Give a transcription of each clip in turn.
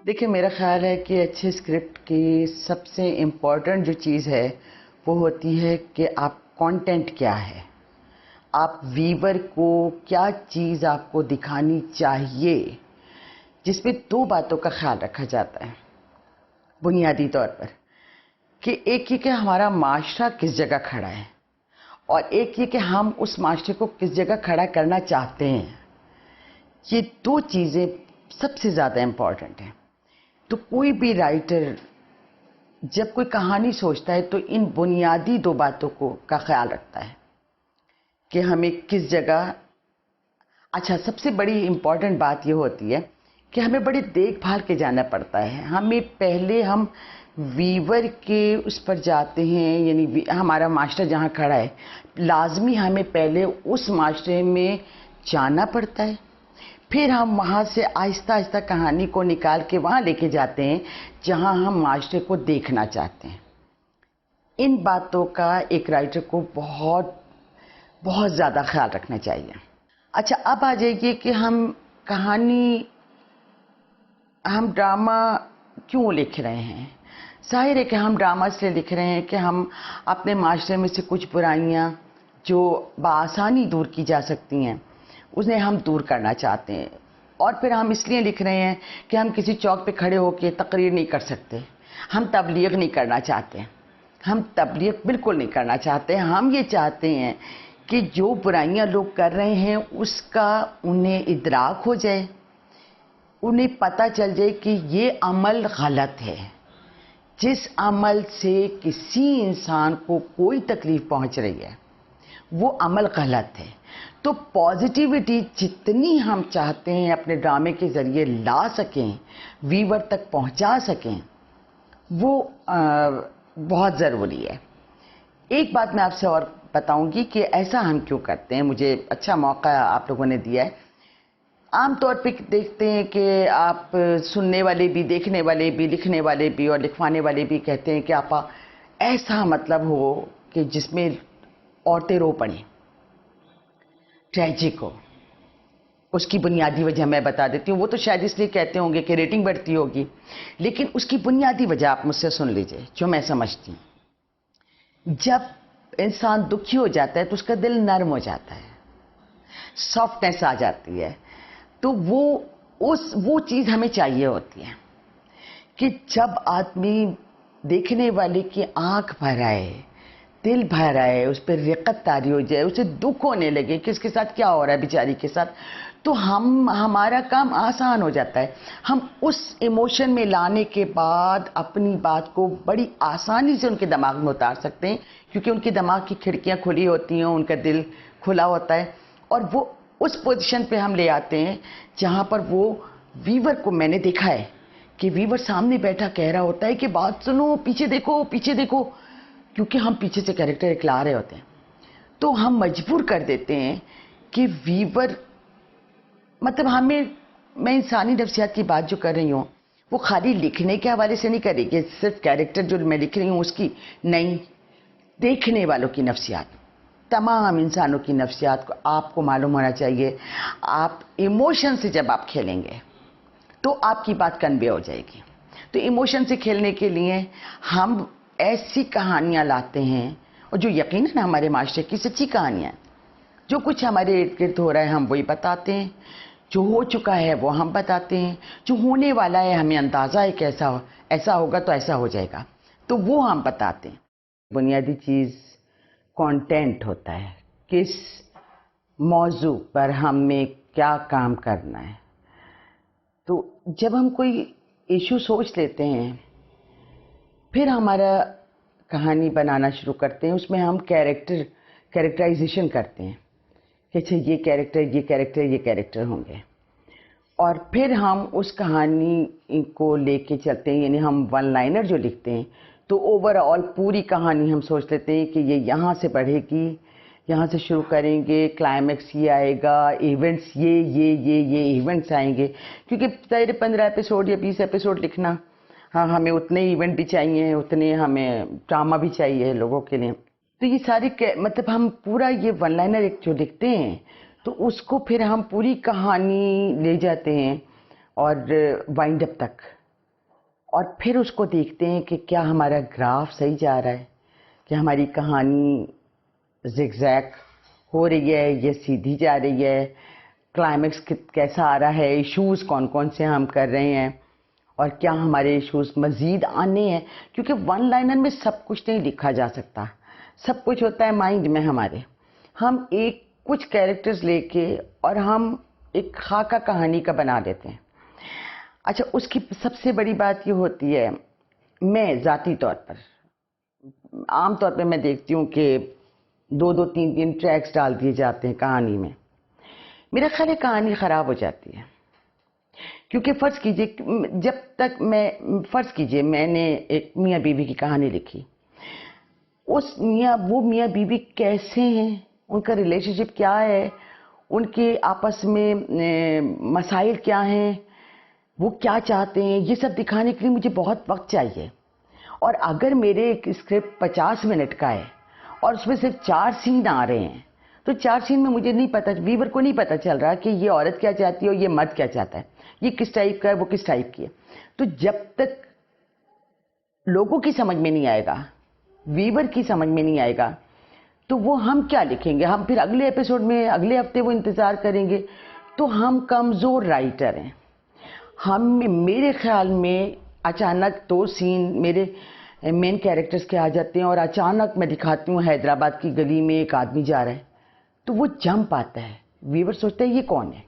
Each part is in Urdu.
دیکھیں، میرا خیال ہے کہ اچھے اسکرپٹ کی سب سے امپورٹنٹ جو چیز ہے وہ ہوتی ہے کہ آپ کانٹینٹ کیا ہے، آپ ویور کو کیا چیز آپ کو دکھانی چاہیے، جس میں دو باتوں کا خیال رکھا جاتا ہے بنیادی طور پر، کہ ایک یہ کہ ہمارا معاشرہ کس جگہ کھڑا ہے، اور ایک یہ کہ ہم اس معاشرے کو کس جگہ کھڑا کرنا چاہتے ہیں۔ یہ دو چیزیں سب سے زیادہ امپورٹنٹ ہیں۔ تو کوئی بھی رائٹر جب کوئی کہانی سوچتا ہے تو ان بنیادی دو باتوں کا خیال رکھتا ہے کہ ہمیں کس جگہ۔ اچھا، سب سے بڑی امپورٹنٹ بات یہ ہوتی ہے کہ ہمیں بڑے دیکھ بھال کے جانا پڑتا ہے۔ ہمیں پہلے ہم ویور کے اس پر جاتے ہیں، یعنی ہمارا معاشرہ جہاں کھڑا ہے، لازمی ہمیں پہلے اس معاشرے میں جانا پڑتا ہے، پھر ہم وہاں سے آہستہ آہستہ کہانی کو نکال کے وہاں لے کے جاتے ہیں جہاں ہم معاشرے کو دیکھنا چاہتے ہیں۔ ان باتوں کا ایک رائٹر کو بہت بہت زیادہ خیال رکھنا چاہیے۔ اچھا، اب آ جائیے کہ ہم ڈرامہ کیوں لکھ رہے ہیں۔ ظاہر ہے کہ ہم ڈرامہ اس لیے لکھ رہے ہیں کہ ہم اپنے معاشرے میں سے کچھ برائیاں جو بآسانی دور کی جا سکتی ہیں انہیں ہم دور کرنا چاہتے ہیں، اور پھر ہم اس لیے لکھ رہے ہیں کہ ہم کسی چوک پہ کھڑے ہو کے تقریر نہیں کر سکتے، ہم تبلیغ نہیں کرنا چاہتے، ہم تبلیغ بالکل نہیں کرنا چاہتے۔ ہم یہ چاہتے ہیں کہ جو برائیاں لوگ کر رہے ہیں اس کا انہیں ادراک ہو جائے، انہیں پتہ چل جائے کہ یہ عمل غلط ہے، جس عمل سے کسی انسان کو کوئی تکلیف پہنچ رہی ہے وہ عمل غلط ہے۔ تو پازیٹیوٹی جتنی ہم چاہتے ہیں اپنے ڈرامے کے ذریعے لا سکیں، ویور تک پہنچا سکیں، وہ بہت ضروری ہے۔ ایک بات میں آپ سے اور بتاؤں گی کہ ایسا ہم کیوں کرتے ہیں۔ مجھے اچھا موقع آپ لوگوں نے دیا ہے۔ عام طور پہ دیکھتے ہیں کہ آپ سننے والے بھی، دیکھنے والے بھی، لکھنے والے بھی اور لکھوانے والے بھی کہتے ہیں کہ آپا ایسا مطلب ہو کہ جس میں عورتیں رو پڑیں، ٹریجک ہو۔ اس کی بنیادی وجہ میں بتا دیتی ہوں، وہ تو شاید اس لیے کہتے ہوں گے کہ ریٹنگ بڑھتی ہوگی، لیکن اس کی بنیادی وجہ آپ مجھ سے سن لیجئے جو میں سمجھتی ہوں۔ جب انسان دکھی ہو جاتا ہے تو اس کا دل نرم ہو جاتا ہے، سافٹنیس آ جاتی ہے، تو وہ چیز ہمیں چاہیے ہوتی ہے کہ جب آدمی دیکھنے والے کی آنکھ بھر آئے، دل بھر آئے، اس پہ رقت طاری ہو جائے، اسے دکھ ہونے لگے کہ اس کے ساتھ کیا ہو رہا ہے بیچاری کے ساتھ، تو ہمارا کام آسان ہو جاتا ہے۔ ہم اس ایموشن میں لانے کے بعد اپنی بات کو بڑی آسانی سے ان کے دماغ میں اتار سکتے ہیں، کیونکہ ان کے دماغ کی کھڑکیاں کھلی ہوتی ہیں، ان کا دل کھلا ہوتا ہے، اور وہ اس پوزیشن پہ ہم لے آتے ہیں جہاں پر وہ ویور کو، میں نے دیکھا ہے کہ ویور سامنے بیٹھا کہہ رہا ہوتا ہے کہ بات سنو، پیچھے دیکھو پیچھے دیکھو، کیونکہ ہم پیچھے سے کیریکٹر ایک لا رہے ہوتے ہیں، تو ہم مجبور کر دیتے ہیں کہ ویور، مطلب میں انسانی نفسیات کی بات جو کر رہی ہوں وہ خالی لکھنے کے حوالے سے نہیں کر رہی کہ صرف کیریکٹر جو میں لکھ رہی ہوں اس کی نہیں، دیکھنے والوں کی نفسیات، تمام انسانوں کی نفسیات کو آپ کو معلوم ہونا چاہیے۔ آپ ایموشن سے جب آپ کھیلیں گے تو آپ کی بات کنوے ہو جائے گی۔ تو ایموشن سے کھیلنے کے لیے ہم ایسی کہانیاں لاتے ہیں، اور جو یقیناً ہمارے معاشرے کی سچی کہانیاں ہیں، جو کچھ ہمارے ارد گرد ہو رہا ہے ہم وہی بتاتے ہیں، جو ہو چکا ہے وہ ہم بتاتے ہیں، جو ہونے والا ہے ہمیں اندازہ ہے کہ ایسا ہوگا تو ایسا ہو جائے گا، تو وہ ہم بتاتے ہیں۔ بنیادی چیز کانٹینٹ ہوتا ہے، کس موضوع پر ہمیں کیا کام کرنا ہے۔ تو جب ہم کوئی ایشو سوچ لیتے ہیں، پھر ہمارا کہانی بنانا شروع کرتے ہیں، اس میں ہم کیریکٹرائزیشن کرتے ہیں کہ اچھا یہ کیریکٹر ہوں گے، اور پھر ہم اس کہانی کو لے کے چلتے ہیں، یعنی ہم ون لائنر جو لکھتے ہیں تو اوور آل پوری کہانی ہم سوچ لیتے ہیں کہ یہ یہاں سے بڑھے گی، یہاں سے شروع کریں گے، کلائمیکس یہ آئے گا، ایونٹس یہ ایونٹس آئیں گے، کیونکہ ظاہر 15 ایپیسوڈ یا 20 ایپیسوڈ لکھنا، ہاں ہمیں اتنے ایونٹ بھی چاہیے، اتنے ہمیں ڈرامہ بھی چاہیے لوگوں کے لیے۔ تو یہ ساری مطلب ہم پورا یہ ون لائنر ایک جو لکھتے ہیں تو اس کو پھر ہم پوری کہانی لے جاتے ہیں اور وائنڈ اپ تک اور پھر اس کو دیکھتے ہیں کہ کیا ہمارا گراف صحیح جا رہا ہے، کہ ہماری کہانی زگ زیگ ہو رہی ہے یا سیدھی جا رہی ہے، کلائمیکس کیسا آ رہا ہے، ایشوز کون کون سے ہم کر رہے ہیں، اور کیا ہمارے ایشوز مزید آنے ہیں. کیونکہ ون لائنر میں سب کچھ نہیں لکھا جا سکتا، سب کچھ ہوتا ہے مائنڈ میں ہمارے. ہم ایک کچھ کیریکٹرز لے کے اور ہم ایک خاکہ کہانی کا بنا دیتے ہیں. اچھا، اس کی سب سے بڑی بات یہ ہوتی ہے، میں ذاتی طور پر عام طور پہ میں دیکھتی ہوں کہ 2-3 ٹریکس ڈال دیے جاتے ہیں کہانی میں. میرا خیال ہے کہانی خراب ہو جاتی ہے. کیونکہ فرض کیجئے میں نے ایک میاں بیوی کی کہانی لکھی. وہ میاں بیوی کیسے ہیں، ان کا ریلیشن شپ کیا ہے، ان کے آپس میں مسائل کیا ہیں، وہ کیا چاہتے ہیں، یہ سب دکھانے کے لیے مجھے بہت وقت چاہیے. اور اگر میرے اسکرپٹ 50 منٹ کا ہے اور اس میں صرف 4 سین آ رہے ہیں، تو 4 سین میں مجھے نہیں پتا، ویور کو نہیں پتا چل رہا کہ یہ عورت کیا چاہتی ہے اور یہ مرد کیا چاہتا ہے، یہ کس ٹائپ کا ہے، وہ کس ٹائپ کی ہے. تو جب تک لوگوں کی سمجھ میں نہیں آئے گا، ویور کی سمجھ میں نہیں آئے گا، تو وہ ہم کیا لکھیں گے؟ ہم پھر اگلے ایپیسوڈ میں اگلے ہفتے وہ انتظار کریں گے. تو ہم کمزور رائٹر ہیں. میرے خیال میں اچانک 2 سین میرے مین کیریکٹرز کے آ جاتے ہیں اور اچانک میں دکھاتی ہوں حیدرآباد کی گلی میں ایک آدمی جا رہا ہے، تو وہ جمپ آتا ہے. ویور سوچتا ہے یہ کون ہے،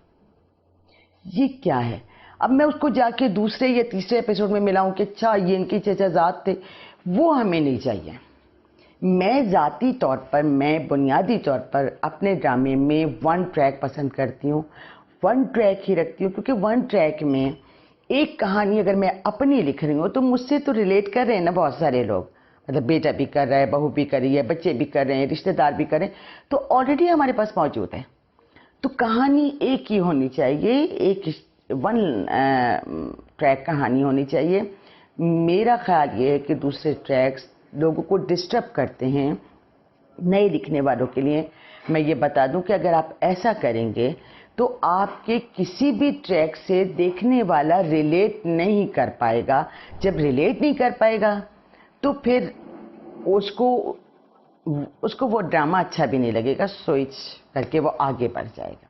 یہ کیا ہے. اب میں اس کو جا کے دوسرے یا تیسرے ایپیسوڈ میں ملاؤں کہ اچھا یہ ان کے چچا زاد تھے. وہ ہمیں نہیں چاہیے. میں ذاتی طور پر، میں بنیادی طور پر اپنے ڈرامے میں 1 ٹریک پسند کرتی ہوں. 1 ٹریک ہی رکھتی ہوں، کیونکہ 1 ٹریک میں ایک کہانی اگر میں اپنی لکھ رہی ہوں تو مجھ سے تو ریلیٹ کر رہے ہیں نا بہت سارے لوگ. مطلب بیٹا بھی کر رہا ہے، بہو بھی کر رہی ہے، بچے بھی کر رہے ہیں، رشتہ دار بھی کر رہے ہیں، تو آلریڈی ہمارے پاس موجود ہے. تو کہانی ایک ہی ہونی چاہیے، ایک 1 ٹریک کہانی ہونی چاہیے. میرا خیال یہ ہے کہ دوسرے ٹریکس لوگوں کو ڈسٹرب کرتے ہیں. نئے لکھنے والوں کے لیے میں یہ بتا دوں کہ اگر آپ ایسا کریں گے تو آپ کے کسی بھی ٹریک سے دیکھنے والا ریلیٹ نہیں کر پائے گا. جب ریلیٹ نہیں کر پائے گا تو پھر اس کو وہ ڈرامہ اچھا بھی نہیں لگے گا، سوئچ کر کے وہ آگے بڑھ جائے گا.